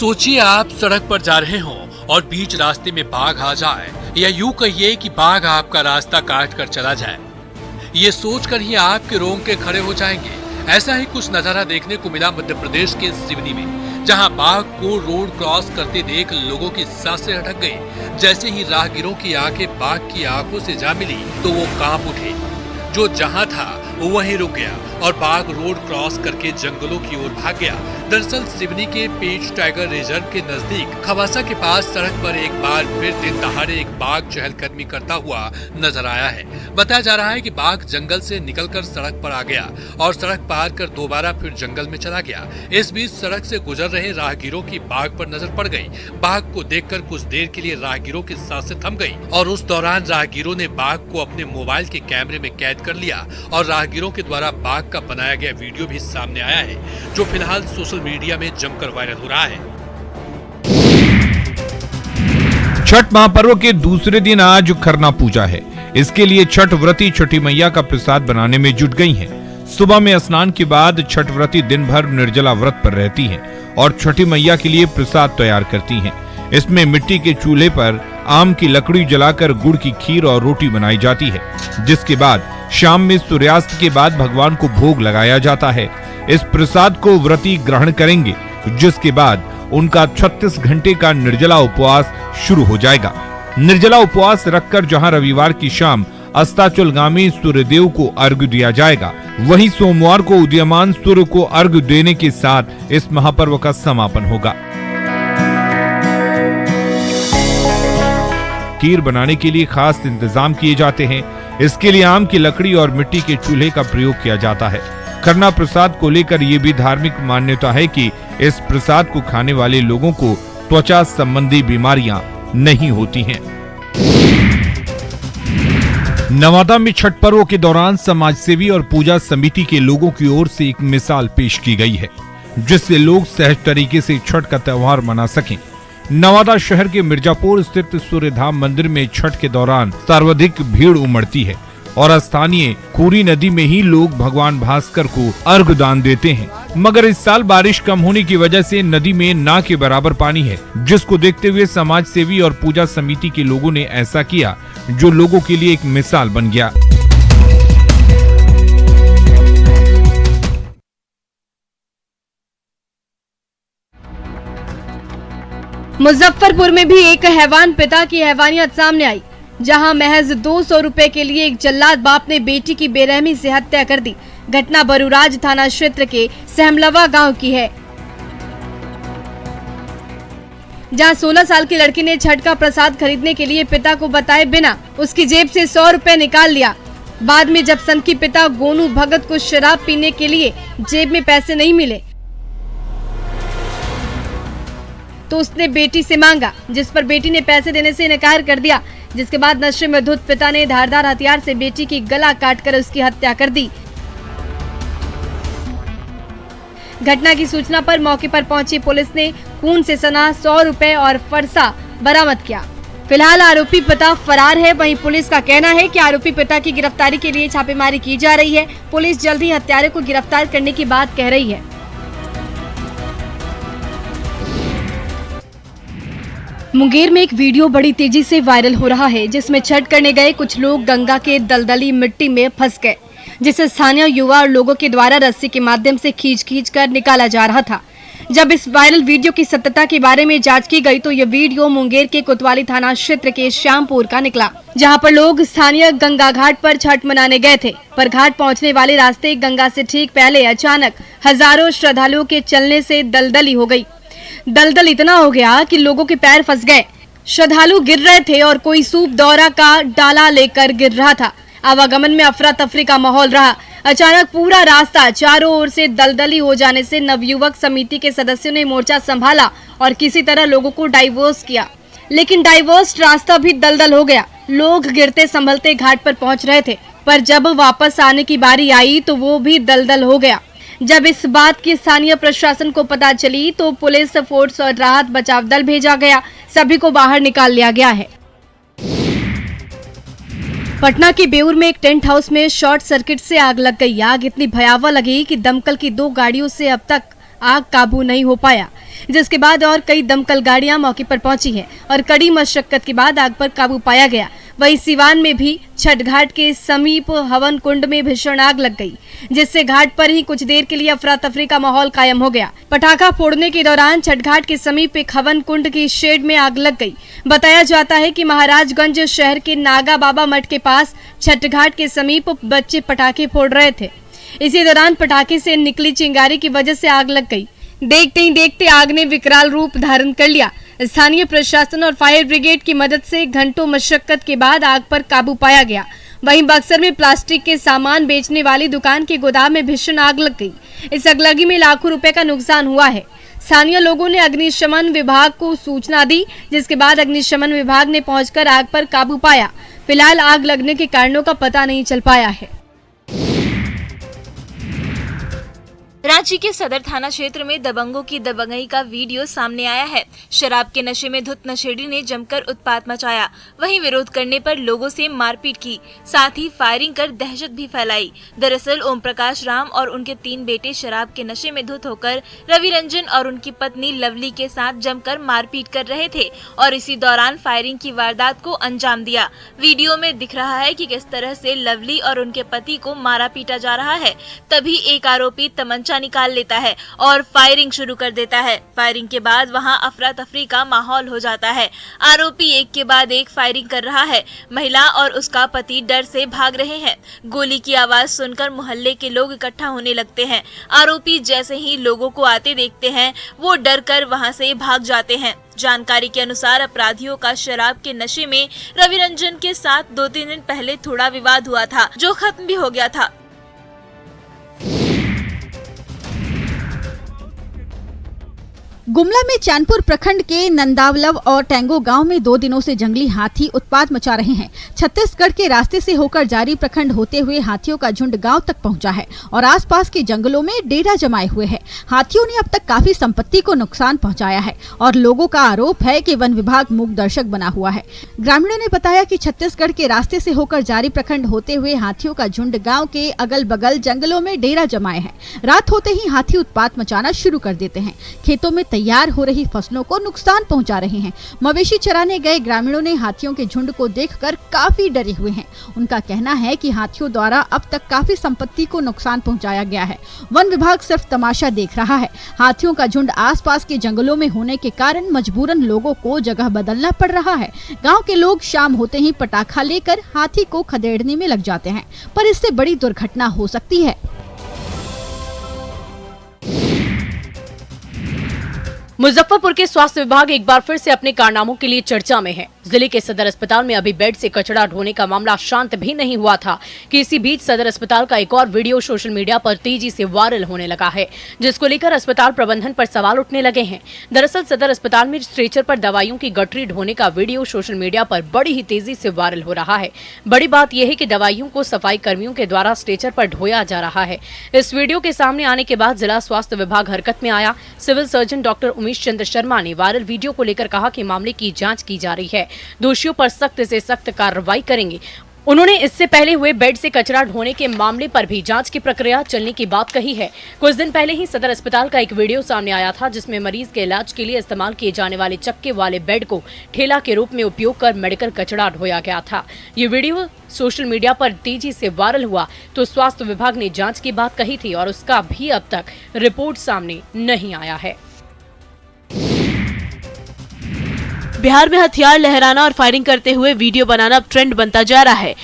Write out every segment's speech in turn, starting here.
सोचिए आप सड़क पर जा रहे हो और बीच रास्ते में बाघ आ जाए, या यूं कहिए कि बाघ आपका रास्ता काट कर चला जाए। ये सोचकर ही आपके रोंगटे खड़े हो जाएंगे। ऐसा ही कुछ नजारा देखने को मिला मध्य प्रदेश के सिवनी में, जहां बाघ को रोड क्रॉस करते देख लोगों की सांसें अटक गई। जैसे ही राहगीरों की आंखें बाघ की आंखों से जा मिली तो वो कांप उठे। जो जहां था वो वहीं रुक गया और बाघ रोड क्रॉस करके जंगलों की ओर भाग गया। दरअसल सिवनी के पेंच टाइगर रिजर्व के नजदीक खवासा के पास सड़क पर एक बार फिर दिन दहाड़े एक बाघ चहलकदमी करता हुआ नजर आया है। बताया जा रहा है कि बाघ जंगल से निकलकर सड़क पर आ गया और सड़क पार कर दोबारा फिर जंगल में चला गया। इस बीच सड़क से गुजर रहे राहगीरों की बाघ पर नजर पड़ गई। बाघ को देखकर कुछ देर के लिए राहगीरों की सांसें थम गई और उस दौरान राहगीरों ने बाघ को अपने मोबाइल के कैमरे में कैद कर लिया और राहगीरों के द्वारा बाघ का बनाया गया वीडियो भी सामने आया है, जो फिलहाल सोशल मीडिया में जमकर वायरल हो रहा है। छठ महापर्व के दूसरे दिन आज खरना पूजा है। इसके लिए छठ व्रती छठी मैया का प्रसाद बनाने में जुट गई हैं। सुबह में स्नान के बाद छठ व्रती दिन भर निर्जला व्रत पर रहती हैं और छठी मैया के लिए प्रसाद तैयार करती हैं। इसमें मिट्टी के चूल्हे पर आम की लकड़ी जलाकर गुड़ की खीर और रोटी बनाई जाती है, जिसके बाद शाम में सूर्यास्त के बाद भगवान को भोग लगाया जाता है। इस प्रसाद को व्रती ग्रहण करेंगे, जिसके बाद उनका 36 घंटे का निर्जला उपवास शुरू हो जाएगा। निर्जला उपवास रखकर जहां रविवार की शाम अस्ताचलगामी सूर्यदेव को अर्घ्य दिया जाएगा, वहीं सोमवार को उदीयमान सूर्य को अर्घ्य देने के साथ इस महापर्व का समापन होगा। खीर बनाने के लिए खास इंतजाम किए जाते हैं। इसके लिए आम की लकड़ी और मिट्टी के चूल्हे का प्रयोग किया जाता है। खरना प्रसाद को लेकर ये भी धार्मिक मान्यता है कि इस प्रसाद को खाने वाले लोगों को त्वचा संबंधी बीमारियां नहीं होती हैं। नवादा में छठ पर्व के दौरान समाजसेवी और पूजा समिति के लोगों की ओर से एक मिसाल पेश की गई है, जिससे लोग सहज तरीके से छठ का त्योहार मना सकें। नवादा शहर के मिर्जापुर स्थित सूर्यधाम मंदिर में छठ के दौरान सर्वाधिक भीड़ उमड़ती है और स्थानीय खूरी नदी में ही लोग भगवान भास्कर को अर्घ्य दान देते हैं। मगर इस साल बारिश कम होने की वजह से नदी में ना के बराबर पानी है, जिसको देखते हुए समाज सेवी और पूजा समिति के लोगों ने ऐसा किया, जो लोगों के लिए एक मिसाल बन गया। मुजफ्फरपुर में भी एक हैवान पिता की हैवानियत सामने आई, जहां महज 200 रुपए के लिए एक जल्लाद बाप ने बेटी की बेरहमी से हत्या कर दी। घटना बरूराज थाना क्षेत्र के सहमलवा गांव की है, जहां 16 साल की लड़की ने छठ का प्रसाद खरीदने के लिए पिता को बताए बिना उसकी जेब से 100 रुपए निकाल लिया। बाद में जब सनकी पिता गोनू भगत को शराब पीने के लिए जेब में पैसे नहीं मिले तो उसने बेटी से मांगा, जिस पर बेटी ने पैसे देने से इनकार कर दिया। जिसके बाद नशे में धुत पिता ने धारदार हथियार से बेटी की गला काटकर उसकी हत्या कर दी। घटना की सूचना पर मौके पर पहुंची पुलिस ने खून से सना 100 रुपए और फरसा बरामद किया। फिलहाल आरोपी पिता फरार है। वहीं पुलिस का कहना है कि आरोपी पिता की गिरफ्तारी के लिए छापेमारी की जा रही है। पुलिस जल्द ही हत्यारे को गिरफ्तार करने की बात कह रही है। मुंगेर में एक वीडियो बड़ी तेजी से वायरल हो रहा है, जिसमें छठ करने गए कुछ लोग गंगा के दलदली मिट्टी में फंस गए, जिसे स्थानीय युवा और लोगों के द्वारा रस्सी के माध्यम से खींच कर निकाला जा रहा था। जब इस वायरल वीडियो की सत्यता के बारे में जांच की गई तो ये वीडियो मुंगेर के कोतवाली थाना क्षेत्र के श्यामपुर का निकला, जहां पर लोग स्थानीय गंगा घाट पर छठ मनाने गए थे। पर घाट पहुंचने वाले रास्ते गंगा से ठीक पहले अचानक हजारों श्रद्धालुओं के चलने से दलदली हो गई। दलदल इतना हो गया कि लोगों के पैर फंस गए। श्रद्धालु गिर रहे थे और कोई सूप दौरा का डाला लेकर गिर रहा था। आवागमन में अफरा तफरी का माहौल रहा। अचानक पूरा रास्ता चारों ओर से दलदली हो जाने से नवयुवक समिति के सदस्यों ने मोर्चा संभाला और किसी तरह लोगों को डाइवर्स किया, लेकिन डाइवर्स रास्ता भी दलदल हो गया। लोग गिरते संभलते घाट पर पहुंच रहे थे, पर जब वापस आने की बारी आई तो वो भी दलदल हो गया। जब इस बात की स्थानीय प्रशासन को पता चली तो पुलिस फोर्स और राहत बचाव दल भेजा गया। सभी को बाहर निकाल लिया गया है। पटना के बेउर में एक टेंट हाउस में शॉर्ट सर्किट से आग लग गई। आग इतनी भयावह लगी कि दमकल की 2 गाड़ियों से अब तक आग काबू नहीं हो पाया। जिसके बाद और कई दमकल गाड़ियां मौके पर पहुंची हैं और कड़ी मशक्कत के बाद आग पर काबू पाया गया। वहीं सिवान में भी छठ घाट के समीप हवन कुंड में भीषण आग लग गई, जिससे घाट पर ही कुछ देर के लिए अफरा तफरी का माहौल कायम हो गया। पटाखा फोड़ने के दौरान छठ घाट के समीप एक हवन कुंड की शेड में आग लग गई। बताया जाता है कि महाराजगंज शहर के नागा बाबा मठ के पास छठ घाट के समीप बच्चे पटाखे फोड़ रहे थे। इसी दौरान पटाखे से निकली चिंगारी की वजह से आग लग गई। देखते ही देखते आग ने विकराल रूप धारण कर लिया। स्थानीय प्रशासन और फायर ब्रिगेड की मदद से घंटों मशक्कत के बाद आग पर काबू पाया गया। वहीं बक्सर में प्लास्टिक के सामान बेचने वाली दुकान के गोदाम में भीषण आग लग गई। इस अगलगी में लाखों रुपए का नुकसान हुआ है। स्थानीय लोगों ने अग्निशमन विभाग को सूचना दी, जिसके बाद अग्निशमन विभाग ने पहुंचकर आग पर काबू पाया। फिलहाल आग लगने के कारणों का पता नहीं चल पाया है। रांची के सदर थाना क्षेत्र में दबंगों की दबंगई का वीडियो सामने आया है। शराब के नशे में धुत नशेड़ी ने जमकर उत्पात मचाया, वहीं विरोध करने पर लोगों से मारपीट की, साथ ही फायरिंग कर दहशत भी फैलाई। दरअसल ओम प्रकाश राम और उनके 3 बेटे शराब के नशे में धुत होकर रवि रंजन और उनकी पत्नी लवली के साथ जमकर मारपीट कर रहे थे और इसी दौरान फायरिंग की वारदात को अंजाम दिया। वीडियो में दिख रहा है कि किस तरह से लवली और उनके पति को मारा पीटा जा रहा है। तभी एक आरोपी तमंचा निकाल लेता है और फायरिंग शुरू कर देता है। फायरिंग के बाद वहां अफरा तफरी का माहौल हो जाता है। आरोपी एक के बाद एक फायरिंग कर रहा है। महिला और उसका पति डर से भाग रहे हैं। गोली की आवाज सुनकर मोहल्ले के लोग इकट्ठा होने लगते हैं। आरोपी जैसे ही लोगों को आते देखते हैं, वो डर कर वहां से भाग जाते हैं। जानकारी के अनुसार अपराधियों का शराब के नशे में रवि रंजन के साथ 2-3 दिन पहले थोड़ा विवाद हुआ था, जो खत्म भी हो गया था। गुमला में चैनपुर प्रखंड के नंदावलव और टेंगो गांव में 2 दिनों से जंगली हाथी उत्पात मचा रहे हैं। छत्तीसगढ़ के रास्ते से होकर जारी प्रखंड होते हुए हाथियों का झुंड गांव तक पहुंचा है और आसपास के जंगलों में डेरा जमाए हुए है। हाथियों ने अब तक काफी संपत्ति को नुकसान पहुंचाया है और लोगों का आरोप है कि वन विभाग मूक दर्शक बना हुआ है। ग्रामीणों ने बताया कि छत्तीसगढ़ के रास्ते से होकर जारी प्रखंड होते हुए हाथियों का झुंड गाँव के अगल बगल जंगलों में डेरा जमाए है। रात होते ही हाथी उत्पात मचाना शुरू कर देते हैं। खेतों में तैयार हो रही फसलों को नुकसान पहुंचा रहे हैं। मवेशी चराने गए ग्रामीणों ने हाथियों के झुंड को देखकर काफी डरे हुए हैं। उनका कहना है कि हाथियों द्वारा अब तक काफी संपत्ति को नुकसान पहुंचाया गया है। वन विभाग सिर्फ तमाशा देख रहा है। हाथियों का झुंड आसपास के जंगलों में होने के कारण मजबूरन लोगों को जगह बदलना पड़ रहा है। गाँव के लोग शाम होते ही पटाखा लेकर हाथी को खदेड़ने में लग जाते हैं, पर इससे बड़ी दुर्घटना हो सकती है। मुजफ्फरपुर के स्वास्थ्य विभाग एक बार फिर से अपने कारनामों के लिए चर्चा में है। जिले के सदर अस्पताल में अभी बेड से कचरा ढोने का मामला शांत भी नहीं हुआ था कि इसी बीच सदर अस्पताल का एक और वीडियो सोशल मीडिया पर तेजी से वायरल होने लगा है, जिसको लेकर अस्पताल प्रबंधन पर सवाल उठने लगे हैं। दरअसल सदर अस्पताल में स्ट्रेचर पर दवाइयों की गठरी ढोने का वीडियो सोशल मीडिया पर बड़ी ही तेजी से वायरल हो रहा है। बड़ी बात यह है कि दवाइयों को सफाई कर्मियों के द्वारा स्ट्रेचर पर ढोया जा रहा है। इस वीडियो के सामने आने के बाद जिला स्वास्थ्य विभाग हरकत में आया। Civil surgeon doctor Umesh Chandra Sharma ने वायरल वीडियो को लेकर कहा कि मामले की जांच की जा रही है, दोषियों पर सख्त से सख्त कार्रवाई करेंगे। उन्होंने इससे पहले हुए बेड से कचरा ढोने के मामले पर भी जांच की प्रक्रिया चलने की बात कही है। कुछ दिन पहले ही सदर अस्पताल का एक वीडियो सामने आया था, जिसमें मरीज के इलाज के लिए इस्तेमाल किए जाने वाले चक्के वाले बेड को ठेला के रूप में उपयोग कर मेडिकल कचरा ढोया गया था। ये वीडियो सोशल मीडिया पर तेजी से वायरल हुआ तो स्वास्थ्य विभाग ने जांच की बात कही थी और उसका भी अब तक रिपोर्ट सामने नहीं आया है। बिहार में हथियार लहराना और फायरिंग करते हुए वीडियो बनाना अब ट्रेंड बनता जा रहा है।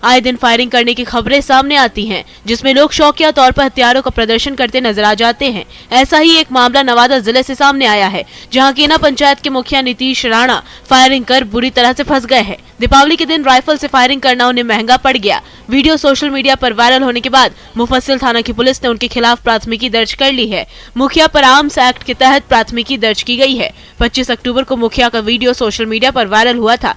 आए दिन फायरिंग करने की खबरें सामने आती हैं, जिसमें लोग शौकिया तौर पर हथियारों का प्रदर्शन करते नजर आ जाते हैं। ऐसा ही एक मामला नवादा जिले से सामने आया है, जहां केना पंचायत के मुखिया नीतीश राणा फायरिंग कर बुरी तरह से फंस गए हैं। दीपावली के दिन राइफल से फायरिंग करना उन्हें महंगा पड़ गया। वीडियो सोशल मीडिया पर वायरल होने के बाद मुफस्सिल थाना की पुलिस ने उनके खिलाफ प्राथमिकी दर्ज कर ली है। मुखिया पर आर्म्स एक्ट के तहत प्राथमिकी दर्ज की गई है। 25 अक्टूबर को मुखिया का वीडियो सोशल मीडिया पर वायरल हुआ था,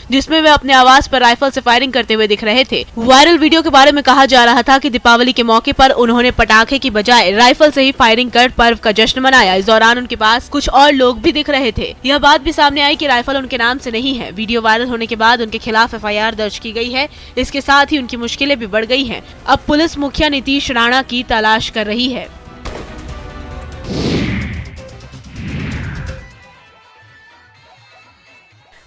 जिसमें वे अपने आवास पर राइफल से फायरिंग करते हुए दिख रहे थे। वायरल वीडियो के बारे में कहा जा रहा था कि दीपावली के मौके पर उन्होंने पटाखे की बजाय राइफल से ही फायरिंग कर पर्व का जश्न मनाया। इस दौरान उनके पास कुछ और लोग भी दिख रहे थे। यह बात भी सामने आई कि राइफल उनके नाम से नहीं है। वीडियो वायरल होने के बाद उनके खिलाफ FIR दर्ज की गई है। इसके साथ ही उनकी मुश्किलें भी बढ़ गई हैं। अब पुलिस मुखिया नीतीश राणा की तलाश कर रही है।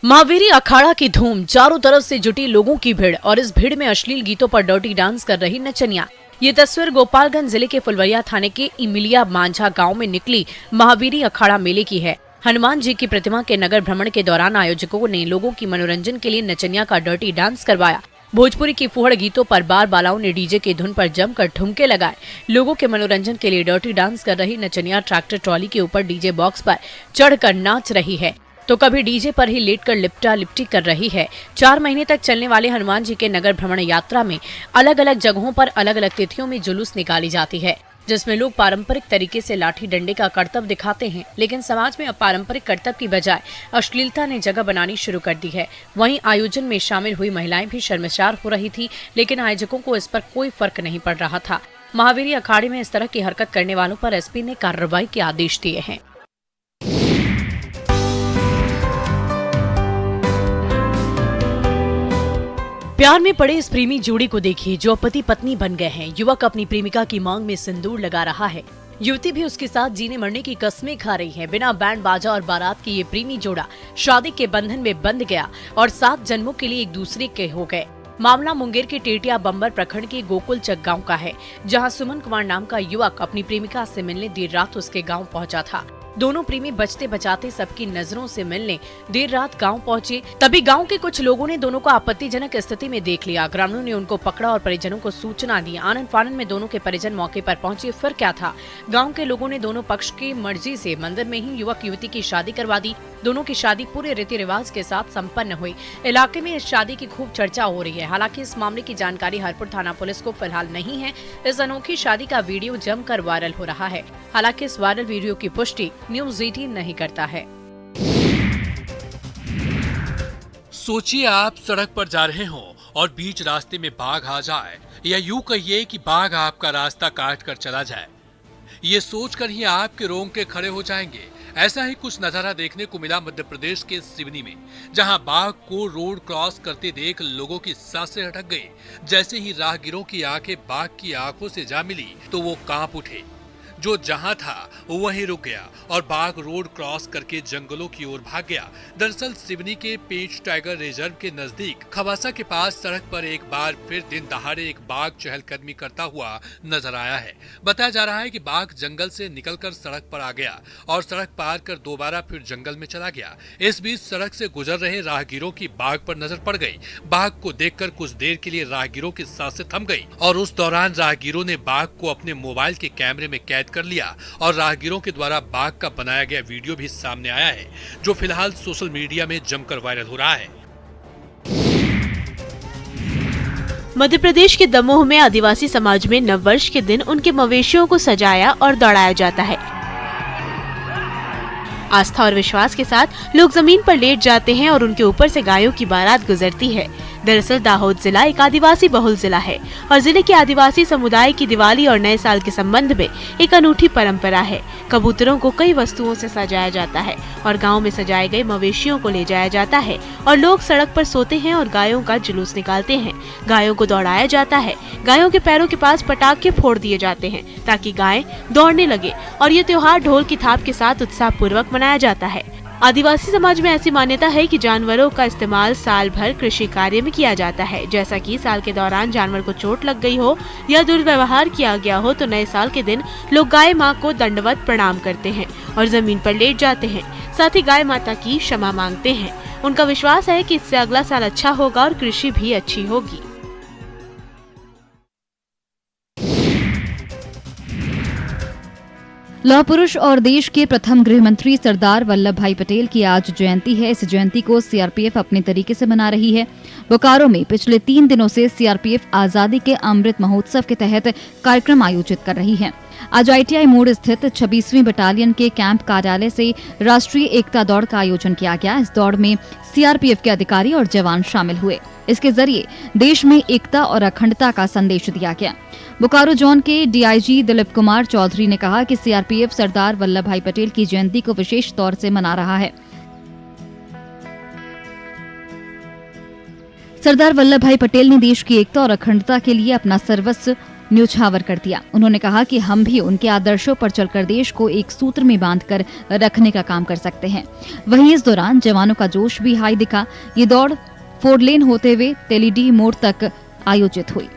महावीरी अखाड़ा की धूम, चारों तरफ से जुटी लोगों की भीड़ और इस भीड़ में अश्लील गीतों पर डर्टी डांस कर रही नचनिया। ये तस्वीर गोपालगंज जिले के फुलवरिया थाने के इमिलिया मांझा गांव में निकली महावीरी अखाड़ा मेले की है। हनुमान जी की प्रतिमा के नगर भ्रमण के दौरान आयोजकों ने लोगों की मनोरंजन के लिए नचनिया का डर्टी डांस करवाया। भोजपुरी की फुहड़ गीतों पर बार बालाओं ने डीजे की धुन पर जमकर ठुमके लगाए। लोगों के मनोरंजन के लिए डर्टी डांस कर रही नचनिया ट्रैक्टर ट्रॉली के ऊपर डीजे बॉक्स पर चढ़कर नाच रही है तो कभी डीजे पर ही लेटकर लिपटा लिपटी कर रही है। 4 महीने तक चलने वाले हनुमान जी के नगर भ्रमण यात्रा में अलग अलग जगहों पर अलग अलग तिथियों में जुलूस निकाली जाती है, जिसमें लोग पारंपरिक तरीके से लाठी डंडे का करतब दिखाते हैं। लेकिन समाज में अब पारंपरिक करतब की बजाय अश्लीलता ने जगह बनानी शुरू कर दी है। वहीं आयोजन में शामिल हुई महिलाएं भी शर्मसार हो रही थी, लेकिन आयोजकों को इस पर कोई फर्क नहीं पड़ रहा था। महावीरी अखाड़े में इस तरह की हरकत करने वालों पर SP ने कार्रवाई के आदेश दिए हैं। प्यार में पड़े इस प्रेमी जोड़ी को देखिए जो पति पत्नी बन गए हैं। युवक अपनी प्रेमिका की मांग में सिंदूर लगा रहा है, युवती भी उसके साथ जीने मरने की कस्में खा रही है। बिना बैंड बाजा और बारात की ये प्रेमी जोड़ा शादी के बंधन में बंध गया और 7 जन्मों के लिए एक दूसरे के हो गए। मामला मुंगेर के टेटिया बम्बर प्रखंड के गोकुलचक गांव का है, जहां सुमन कुमार नाम का युवक अपनी प्रेमिका से मिलने देर रात उसके गांव पहुंचा था। दोनों प्रेमी बचते बचाते सबकी नजरों से मिलने देर रात गांव पहुंचे। तभी गांव के कुछ लोगों ने दोनों को आपत्तिजनक स्थिति में देख लिया। ग्रामीणों ने उनको पकड़ा और परिजनों को सूचना दी। आनन फानन में दोनों के परिजन मौके पर पहुंचे। फिर क्या था, गांव के लोगों ने दोनों पक्ष की मर्जी से मंदिर में ही युवक युवती की शादी करवा दी। दोनों की शादी पूरे रीति रिवाज के साथ संपन्न हुई। इलाके में इस शादी की खूब चर्चा हो रही है। हालांकि इस मामले की जानकारी हरपुर थाना पुलिस को फिलहाल नहीं है। इस अनोखी शादी का वीडियो जमकर वायरल हो रहा है। हालांकि इस वायरल वीडियो की पुष्टि न्यूज़ 18 नहीं करता है। सोचिए आप सड़क पर जा रहे हो और बीच रास्ते में बाघ आ जाए, या यूं कहिए कि बाघ आपका रास्ता काट कर चला जाए। ये सोचकर ही आपके रोंगटे खड़े हो जाएंगे। ऐसा ही कुछ नजारा देखने को मिला मध्य प्रदेश के सिवनी में, जहां बाघ को रोड क्रॉस करते देख लोगों की सांसें अटक गई। जैसे ही राहगीरों की आंखें बाघ की आंखों से जा मिली तो वो कांप उठे। जो जहां था वहीं रुक गया और बाघ रोड क्रॉस करके जंगलों की ओर भाग गया। दरअसल सिवनी के पेंच टाइगर रिजर्व के नजदीक खवासा के पास सड़क पर एक बार फिर दिन दहाड़े एक बाघ चहलकदमी करता हुआ नजर आया है। बताया जा रहा है कि बाघ जंगल से निकलकर सड़क पर आ गया और सड़क पार कर दोबारा फिर जंगल में चला गया। इस बीच सड़क से गुजर रहे राहगीरों की बाघ पर नजर पड़ गई। बाघ को देखकर कुछ देर के लिए राहगीरों की सांसें थम गई और उस दौरान राहगीरों ने बाघ को अपने मोबाइल के कैमरे में कैद कर लिया और राहगीरों के द्वारा बाघ का बनाया गया वीडियो भी सामने आया है, जो फिलहाल सोशल मीडिया में जमकर वायरल हो रहा है। मध्य प्रदेश के दमोह में आदिवासी समाज में नववर्ष के दिन उनके मवेशियों को सजाया और दौड़ाया जाता है। आस्था और विश्वास के साथ लोग जमीन पर लेट जाते हैं और उनके ऊपर से गायों की बारात गुजरती है। दरअसल दाहोद जिला एक आदिवासी बहुल जिला है और जिले के आदिवासी समुदाय की दिवाली और नए साल के संबंध में एक अनूठी परंपरा है। कबूतरों को कई वस्तुओं से सजाया जाता है और गांव में सजाए गए मवेशियों को ले जाया जाता है और लोग सड़क पर सोते हैं और गायों का जुलूस निकालते हैं। गायों को दौड़ाया जाता है। गायों के पैरों के पास पटाखे फोड़ दिए जाते हैं ताकि गायें दौड़ने लगे और ये त्योहार ढोल की थाप के साथ उत्साह पूर्वक मनाया जाता है। आदिवासी समाज में ऐसी मान्यता है कि जानवरों का इस्तेमाल साल भर कृषि कार्य में किया जाता है। जैसा कि साल के दौरान जानवर को चोट लग गई हो या दुर्व्यवहार किया गया हो तो नए साल के दिन लोग गाय माँ को दंडवत प्रणाम करते हैं और जमीन पर लेट जाते हैं। साथ ही गाय माता की क्षमा मांगते हैं। उनका विश्वास है कि इससे अगला साल अच्छा होगा और कृषि भी अच्छी होगी। लौह पुरुष और देश के प्रथम गृह मंत्री सरदार वल्लभ भाई पटेल की आज जयंती है। इस जयंती को सीआरपीएफ अपने तरीके से मना रही है। बोकारो में पिछले 3 दिनों से सीआरपीएफ आजादी के अमृत महोत्सव के तहत कार्यक्रम आयोजित कर रही है। आज ITI मोड़ स्थित 26वीं बटालियन के कैंप कार्यालय से राष्ट्रीय एकता दौड़ का आयोजन किया गया। इस दौड़ में सीआरपीएफ के अधिकारी और जवान शामिल हुए। इसके जरिए देश में एकता और अखंडता का संदेश दिया गया। बोकारो जोन के DIG दिलीप कुमार चौधरी ने कहा कि सीआरपीएफ सरदार वल्लभ भाई पटेल की जयंती को विशेष तौर से मना रहा है। सरदार वल्लभ भाई पटेल ने देश की एकता और अखंडता के लिए अपना सर्वस्व न्योछावर कर दिया। उन्होंने कहा कि हम भी उनके आदर्शों पर चलकर देश को एक सूत्र में बांधकर रखने का काम कर सकते हैं। वहीं इस दौरान जवानों का जोश भी हाई दिखा। ये दौड़ 4 लेन होते हुए तेलीडी मोड़ तक आयोजित हुई।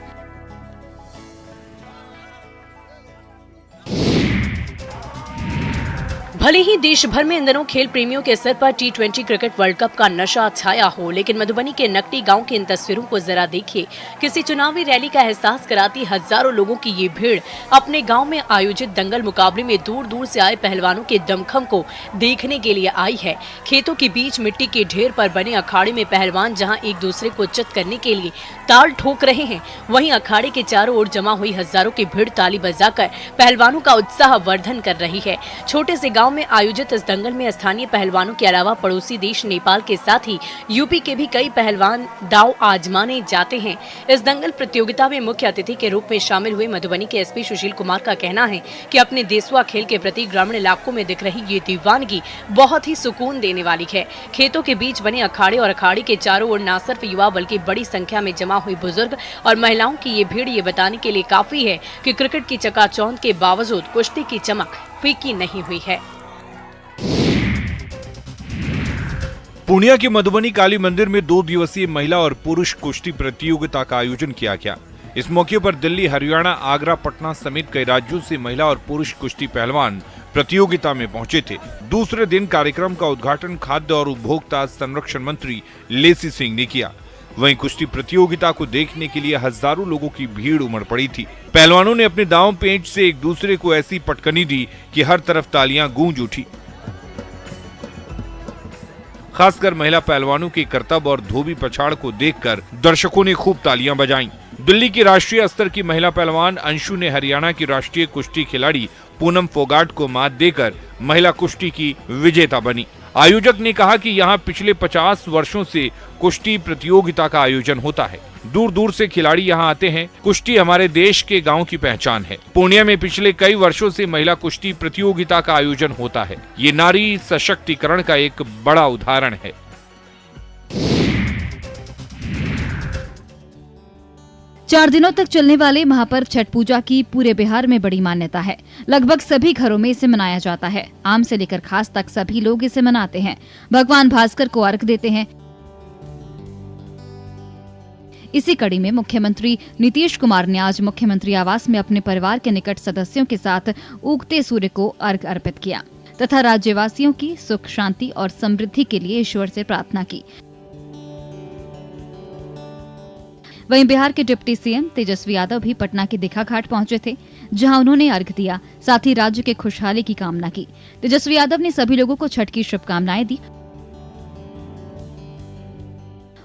भले ही देश भर में इन दिनों खेल प्रेमियों के सिर पर T20 क्रिकेट वर्ल्ड कप का नशा छाया हो, लेकिन मधुबनी के नकटी गांव की इन तस्वीरों को जरा देखिए। किसी चुनावी रैली का एहसास कराती हजारों लोगों की ये भीड़ अपने गांव में आयोजित दंगल मुकाबले में दूर दूर से आए पहलवानों के दमखम को देखने के लिए आई है। खेतों के बीच मिट्टी के ढेर पर बने अखाड़े में पहलवान जहाँ एक दूसरे को चित करने के लिए ताल ठोक रहे हैं, वहीं अखाड़े के चारों ओर जमा हुई हजारों की भीड़ ताली बजाकर पहलवानों का उत्साह वर्धन कर रही है। छोटे से गाँव में आयोजित इस दंगल में स्थानीय पहलवानों के अलावा पड़ोसी देश नेपाल के साथ ही यूपी के भी कई पहलवान दांव आजमाने जाते हैं। इस दंगल प्रतियोगिता में मुख्य अतिथि के रूप में शामिल हुए मधुबनी के SP सुशील कुमार का कहना है कि अपने देसवा खेल के प्रति ग्रामीण इलाकों में दिख रही ये दीवानगी बहुत ही सुकून देने वाली है। खेतों के बीच बने अखाड़े और अखाड़े के चारों ओर न सिर्फ युवा बल्कि बड़ी संख्या में जमा हुई बुजुर्ग और महिलाओं की ये भीड़ ये बताने के लिए काफी है कि क्रिकेट की चकाचौंध के बावजूद कुश्ती की चमक फीकी नहीं हुई है। पूर्णिया के मधुबनी काली मंदिर में 2 दिवसीय महिला और पुरुष कुश्ती प्रतियोगिता का आयोजन किया गया। इस मौके पर दिल्ली, हरियाणा, आगरा, पटना समेत कई राज्यों से महिला और पुरुष कुश्ती पहलवान प्रतियोगिता में पहुंचे थे। दूसरे दिन कार्यक्रम का उद्घाटन खाद्य और उपभोक्ता संरक्षण मंत्री लेसी सिंह ने किया। वहीं कुश्ती प्रतियोगिता को देखने के लिए हजारों लोगों की भीड़ उमड़ पड़ी थी। पहलवानों ने अपने दांव पेंच से एक दूसरे को ऐसी पटकनी दी कि हर तरफ तालियां गूंज उठी। खासकर महिला पहलवानों के करतब और धोबी पछाड़ को देखकर दर्शकों ने खूब तालियां बजाईं। दिल्ली की राष्ट्रीय स्तर की महिला पहलवान अंशु ने हरियाणा की राष्ट्रीय कुश्ती खिलाड़ी पूनम फोगाट को मात देकर महिला कुश्ती की विजेता बनी। आयोजक ने कहा कि यहाँ पिछले 50 वर्षों से कुश्ती प्रतियोगिता का आयोजन होता है। दूर दूर से खिलाड़ी यहाँ आते हैं। कुश्ती हमारे देश के गांव की पहचान है। पूर्णिया में पिछले कई वर्षों से महिला कुश्ती प्रतियोगिता का आयोजन होता है। ये नारी सशक्तिकरण का एक बड़ा उदाहरण है। चार दिनों तक चलने वाले महापर्व छठ पूजा की पूरे बिहार में बड़ी मान्यता है। लगभग सभी घरों में इसे मनाया जाता है। आम से लेकर खास तक सभी लोग इसे मनाते हैं। भगवान भास्कर को अर्घ देते हैं। इसी कड़ी में मुख्यमंत्री नीतीश कुमार ने आज मुख्यमंत्री आवास में अपने परिवार के निकट सदस्यों के साथ उगते सूर्य को अर्घ अर्पित किया तथा राज्यवासियों की सुख, शांति और समृद्धि के लिए ईश्वर से प्रार्थना की। वहीं बिहार के डिप्टी सीएम तेजस्वी यादव भी पटना के दीघा घाट पहुंचे थे, जहां उन्होंने अर्घ दिया, साथ ही राज्य के खुशहाली की कामना की। तेजस्वी यादव ने सभी लोगों को छठ की शुभकामनाएं दी।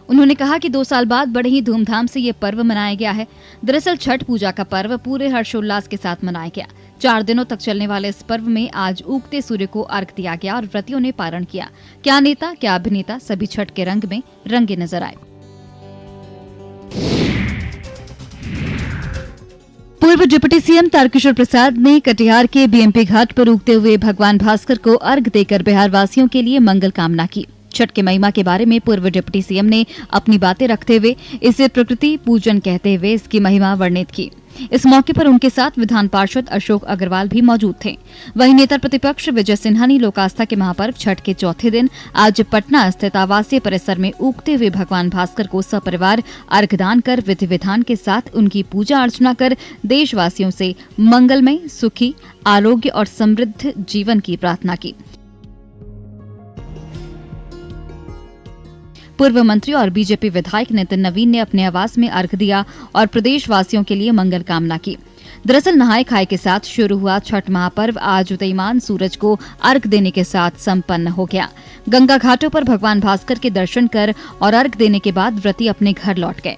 उन्होंने कहा कि 2 साल बाद बड़े ही धूमधाम से ये पर्व मनाया गया है। दरअसल छठ पूजा का पर्व पूरे हर्षोल्लास के साथ मनाया गया। 4 दिनों तक चलने वाले इस पर्व में आज उगते सूर्य को अर्घ दिया गया और व्रतियों ने पारण किया। क्या नेता, क्या अभिनेता, सभी छठ के रंग में रंगे नजर आए। पूर्व डिप्टी सीएम तारकिशोर प्रसाद ने कटिहार के बीएमपी घाट पर उगते हुए भगवान भास्कर को अर्घ देकर बिहार वासियों के लिए मंगल कामना की। छठ के महिमा के बारे में पूर्व डिप्टी सीएम ने अपनी बातें रखते हुए इसे प्रकृति पूजन कहते हुए इसकी महिमा वर्णित की। इस मौके पर उनके साथ विधान पार्षद अशोक अग्रवाल भी मौजूद थे। वहीं नेता प्रतिपक्ष विजय सिन्हा ने लोक आस्था के महापर्व छठ के चौथे दिन आज पटना स्थित आवासीय परिसर में उगते हुए भगवान भास्कर को सपरिवार अर्घदान कर विधि विधान के साथ उनकी पूजा अर्चना कर देशवासियों से मंगलमय, सुखी, आरोग्य और समृद्ध जीवन की प्रार्थना की। पूर्व मंत्री और बीजेपी विधायक नितिन नवीन ने अपने आवास में अर्घ दिया और प्रदेशवासियों के लिए मंगल कामना की। दरअसल नहाय खाए के साथ शुरू हुआ छठ महापर्व आज उदयमान सूरज को अर्घ देने के साथ संपन्न हो गया। गंगा घाटों पर भगवान भास्कर के दर्शन कर और अर्घ देने के बाद व्रती अपने घर लौट गए।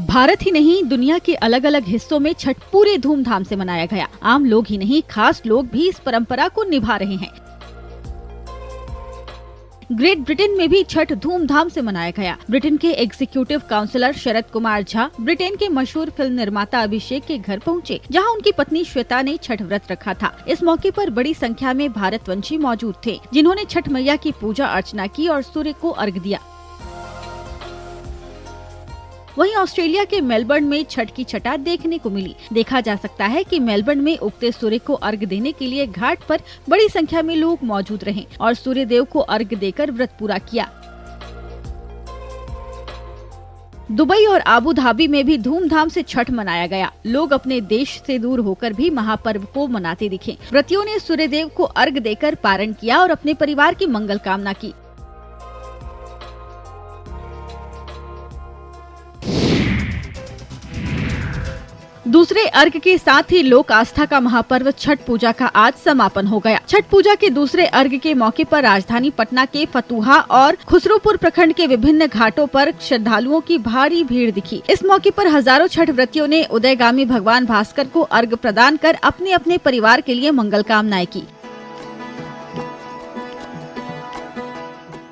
भारत ही नहीं, दुनिया के अलग अलग हिस्सों में छठ पूरे धूमधाम से मनाया गया। आम लोग ही नहीं, खास लोग भी इस परंपरा को निभा रहे हैं। ग्रेट ब्रिटेन में भी छठ धूमधाम से मनाया गया। ब्रिटेन के executive counsellor Sharad Kumar Jha Britain के मशहूर फिल्म निर्माता अभिषेक के घर पहुंचे, जहां उनकी पत्नी श्वेता ने छठ व्रत रखा था। इस मौके पर बड़ी संख्या में भारतवंशी मौजूद थे, जिन्होंने छठ मैया की पूजा अर्चना की और सूर्य को अर्घ दिया। वहीं ऑस्ट्रेलिया के मेलबर्न में छठ की छटा देखने को मिली। देखा जा सकता है कि मेलबर्न में उगते सूर्य को अर्घ देने के लिए घाट पर बड़ी संख्या में लोग मौजूद रहे और सूर्य देव को अर्घ देकर व्रत पूरा किया। दुबई और आबू धाबी में भी धूमधाम से छठ मनाया गया। लोग अपने देश से दूर होकर भी महापर्व को मनाते दिखे। व्रतियों ने सूर्य देव को अर्घ देकर पारण किया और अपने परिवार की मंगल कामना की। दूसरे अर्घ के साथ ही लोक आस्था का महापर्व छठ पूजा का आज समापन हो गया। छठ पूजा के दूसरे अर्घ के मौके पर राजधानी पटना के फतुहा और खुसरूपुर प्रखंड के विभिन्न घाटों पर श्रद्धालुओं की भारी भीड़ दिखी। इस मौके पर हजारों छठ व्रतियों ने उदयगामी भगवान भास्कर को अर्घ प्रदान कर अपने अपने परिवार के लिए मंगल कामनाएं की।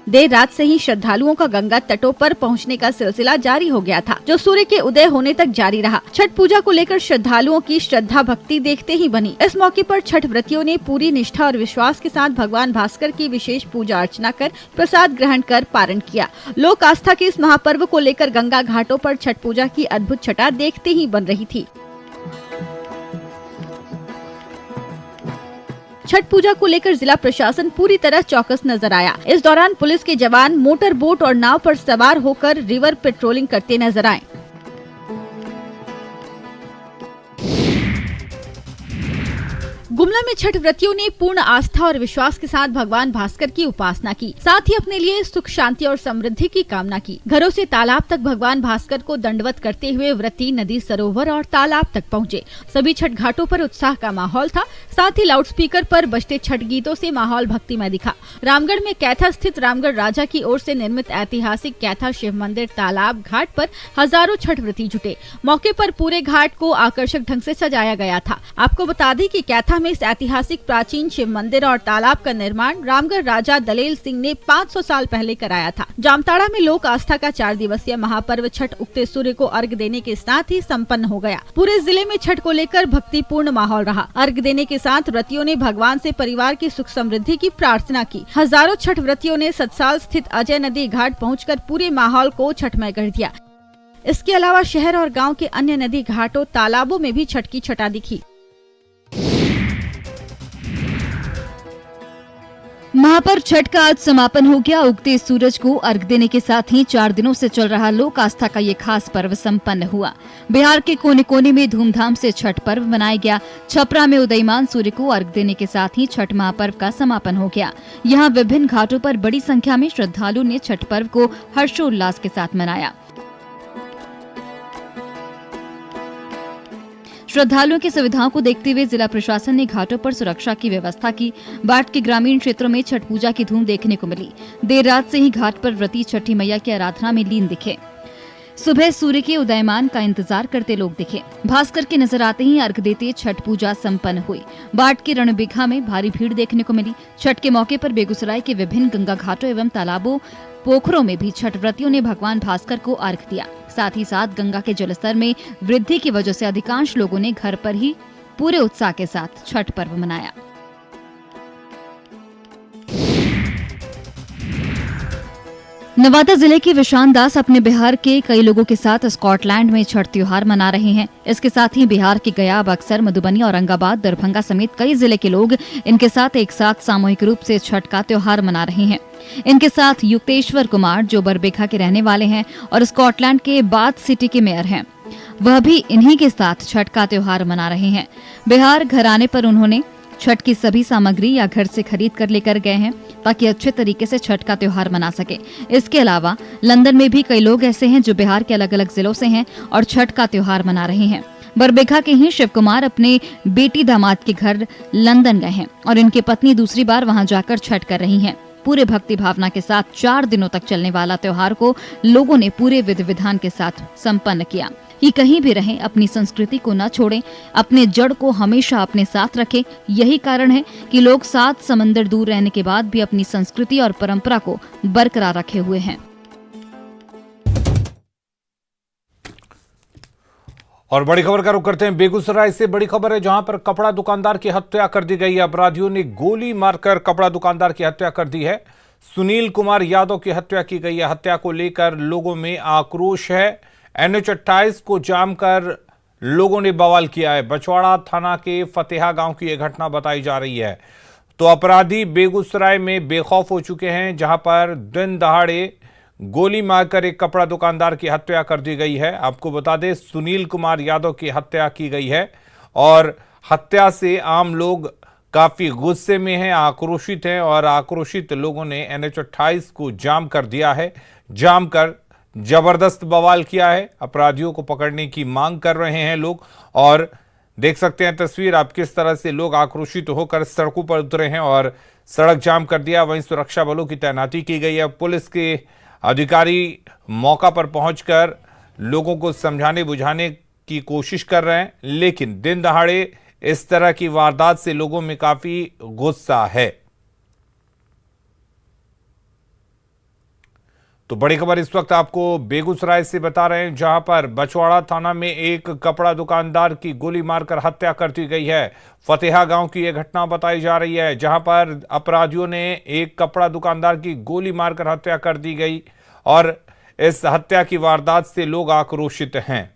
देर रात से ही श्रद्धालुओं का गंगा तटों पर पहुंचने का सिलसिला जारी हो गया था, जो सूर्य के उदय होने तक जारी रहा। छठ पूजा को लेकर श्रद्धालुओं की श्रद्धा भक्ति देखते ही बनी। इस मौके पर छठ व्रतियों ने पूरी निष्ठा और विश्वास के साथ भगवान भास्कर की विशेष पूजा अर्चना कर प्रसाद ग्रहण कर पारण किया। लोक आस्था के इस महापर्व को लेकर गंगा घाटों पर छठ पूजा की अद्भुत छटा देखते ही बन रही थी। छठ पूजा को लेकर जिला प्रशासन पूरी तरह चौकस नजर आया। इस दौरान पुलिस के जवान मोटर बोट और नाव पर सवार होकर रिवर पेट्रोलिंग करते नजर आए। गुमला में छठ व्रतियों ने पूर्ण आस्था और विश्वास के साथ भगवान भास्कर की उपासना की, साथ ही अपने लिए सुख शांति और समृद्धि की कामना की। घरों से तालाब तक भगवान भास्कर को दंडवत करते हुए व्रती नदी, सरोवर और तालाब तक पहुंचे। सभी छठ घाटों पर उत्साह का माहौल था, साथ ही लाउडस्पीकर पर बजते छठ गीतों से माहौल भक्तिमय दिखा। रामगढ़ में कैथा स्थित रामगढ़ राजा की ओर से निर्मित ऐतिहासिक कैथा शिव मंदिर तालाब घाट पर हजारों छठ व्रती जुटे। मौके पर पूरे घाट को आकर्षक ढंग से सजाया गया था। आपको बता दें कि कैथा में इस ऐतिहासिक प्राचीन शिव मंदिर और तालाब का निर्माण रामगढ़ राजा दलेल सिंह ने 500 साल पहले कराया था। जामताड़ा में लोक आस्था का 4 दिवसीय महापर्व छठ उगते सूर्य को अर्घ देने के साथ ही संपन्न हो गया। पूरे जिले में छठ को लेकर भक्तिपूर्ण माहौल रहा। अर्घ देने के साथ व्रतियों ने भगवान से परिवार की सुख समृद्धि की प्रार्थना की। हजारों छठ व्रतियों ने सतसाल स्थित अजय नदी घाट पहुंचकर पूरे माहौल को छठमय कर दिया। इसके अलावा शहर और गाँव के अन्य नदी घाटों, तालाबों में भी छठ की छटा दिखी। महापर्व छठ का आज समापन हो गया। उगते सूरज को अर्घ देने के साथ ही 4 दिनों से चल रहा लोक आस्था का ये खास पर्व संपन्न हुआ। बिहार के कोने कोने में धूमधाम से छठ पर्व मनाया गया। छपरा में उदयमान सूर्य को अर्घ देने के साथ ही छठ महापर्व का समापन हो गया। यहाँ विभिन्न घाटों पर बड़ी संख्या में श्रद्धालुओं ने छठ पर्व को हर्षोल्लास के साथ मनाया। श्रद्धालुओं की सुविधाओं को देखते हुए जिला प्रशासन ने घाटों पर सुरक्षा की व्यवस्था की। बाट के ग्रामीण क्षेत्रों में छठ पूजा की धूम देखने को मिली। देर रात से ही घाट पर व्रती छठी मैया की आराधना में लीन दिखे। सुबह सूर्य के उदयमान का इंतजार करते लोग दिखे। भास्कर के नजर आते ही अर्घ देते छठ पूजा संपन्न हुई। बाट के रणबिघा में भारी भीड़ देखने को मिली। छठ के मौके पर बेगूसराय के विभिन्न गंगा घाटों एवं तालाबों, पोखरों में भी छठ व्रतियों ने भगवान भास्कर को अर्घ दिया। साथ ही साथ गंगा के जलस्तर में वृद्धि की वजह से अधिकांश लोगों ने घर पर ही पूरे उत्साह के साथ छठ पर्व मनाया। नवादा जिले के विशान दास अपने बिहार के कई लोगों के साथ स्कॉटलैंड में छठ त्योहार मना रहे हैं। इसके साथ ही बिहार के गया, बक्सर, मधुबनी, औरंगाबाद, दरभंगा समेत कई जिले के लोग इनके साथ एक साथ सामूहिक रूप से छठ का त्योहार मना रहे हैं। इनके साथ युक्तेश्वर कुमार, जो बरबीघा के रहने वाले हैं और स्कॉटलैंड के बाथ सिटी के मेयर हैं, वह भी इन्हीं के साथ छठ का त्योहार मना रहे हैं। बिहार घर आने पर उन्होंने छठ की सभी सामग्री या घर से खरीद कर लेकर गए हैं ताकि अच्छे तरीके से छठ का त्योहार मना सके। इसके अलावा लंदन में भी कई लोग ऐसे हैं जो बिहार के अलग अलग जिलों से हैं और छठ का त्योहार मना रहे हैं। बरबीघा के ही शिव कुमार अपने बेटी दामाद के घर लंदन गए हैं और इनकी पत्नी दूसरी बार वहां जाकर छठ कर रही हैं। पूरे भक्ति भावना के साथ 4 दिनों तक चलने वाला त्योहार को लोगों ने पूरे विधि विधान के साथ संपन्न किया। कि कहीं भी रहें अपनी संस्कृति को न छोड़ें, अपने जड़ को हमेशा अपने साथ रखें। यही कारण है कि लोग 7 समंदर दूर रहने के बाद भी अपनी संस्कृति और परंपरा को बरकरार रखे हुए हैं। और बड़ी खबर का रुख करते हैं बेगूसराय से। बड़ी खबर है जहां पर कपड़ा दुकानदार की हत्या कर दी गई है। अपराधियों ने गोली मारकर कपड़ा दुकानदार की हत्या कर दी है। सुनील कुमार यादव की हत्या की गई है। हत्या को लेकर लोगों में आक्रोश है। NH 28 को जाम कर लोगों ने बवाल किया है। बछवाड़ा थाना के फतेहा गांव की यह घटना बताई जा रही है। तो अपराधी बेगूसराय में बेखौफ हो चुके हैं, जहां पर दिन दहाड़े गोली मारकर एक कपड़ा दुकानदार की हत्या कर दी गई है। आपको बता दें सुनील कुमार यादव की हत्या की गई है और हत्या से आम लोग काफी गुस्से में हैं, आक्रोशित हैं और आक्रोशित लोगों ने NH 28 को जाम कर दिया है। जाम कर जबरदस्त बवाल किया है। अपराधियों को पकड़ने की मांग कर रहे हैं लोग और देख सकते हैं तस्वीर आप किस तरह से लोग आक्रोशित होकर सड़कों पर उतरे हैं और सड़क जाम कर दिया। वहीं सुरक्षा बलों की तैनाती की गई है। पुलिस के अधिकारी मौका पर पहुंचकर लोगों को समझाने बुझाने की कोशिश कर रहे हैं, लेकिन दिन दहाड़े इस तरह की वारदात से लोगों में काफी गुस्सा है। तो बड़ी खबर इस वक्त आपको बेगूसराय से बता रहे हैं, जहां पर बछवाड़ा थाना में एक कपड़ा दुकानदार की गोली मारकर हत्या कर दी गई है। फतेहा गांव की यह घटना बताई जा रही है, जहां पर अपराधियों ने एक कपड़ा दुकानदार की गोली मारकर हत्या कर दी गई और इस हत्या की वारदात से लोग आक्रोशित हैं।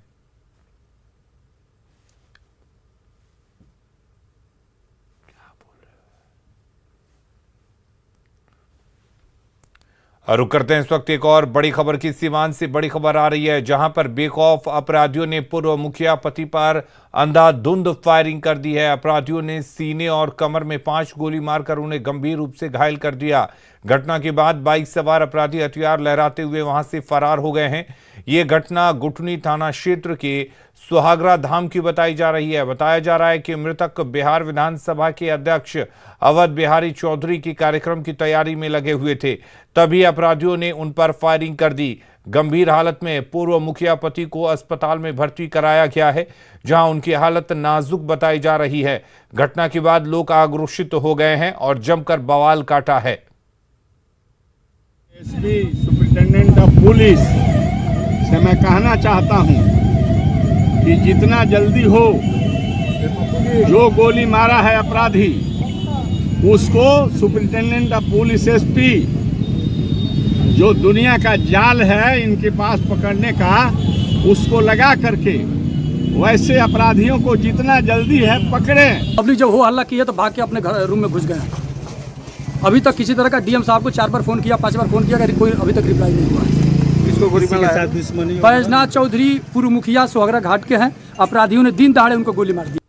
और रुक करते हैं इस वक्त एक और बड़ी खबर की। सीवान से बड़ी खबर आ रही है, जहां पर बेखौफ अपराधियों ने पूर्व मुखिया पति पर अंधाधुंध फायरिंग कर दी है। अपराधियों ने सीने और कमर में 5 गोली मारकर उन्हें गंभीर रूप से घायल कर दिया। घटना के बाद बाइक सवार अपराधी हथियार लहराते हुए वहां से फरार हो गए हैं। ये घटना गुठनी थाना क्षेत्र के सुहागरा धाम की बताई जा रही है। बताया जा रहा है कि मृतक बिहार विधानसभा के अध्यक्ष अवध बिहारी चौधरी की कार्यक्रम की तैयारी में लगे हुए थे, तभी अपराधियों ने उन पर फायरिंग कर दी। गंभीर हालत में पूर्व मुखिया पति को अस्पताल में भर्ती कराया गया है, जहां उनकी हालत नाजुक बताई जा रही है। घटना के बाद लोग आक्रोशित हो गए हैं और जमकर बवाल काटा है। एसपी सुपरिटेंडेंट ऑफ पुलिस से मैं कहना चाहता हूं कि जितना जल्दी हो जो गोली मारा है अपराधी उसको सुपरिटेंडेंट ऑफ पुलिस एसपी जो दुनिया का जाल है इनके पास पकड़ने का उसको लगा करके वैसे अपराधियों को जितना जल्दी है पकड़े। पब्लिक जब हो हल्ला किया तो भाग के अपने घर रूम में घुस गए। अभी तक किसी तरह का डीएम साहब को 4 बार फोन किया, 5 बार फोन किया, कोई अभी तक रिप्लाई नहीं हुआ। किसको गोली मारा? बैजनाथ चौधरी पूर्व मुखिया सुहागरा घाट के हैं। अपराधियों ने दिन दहाड़े उनको गोली मार दी।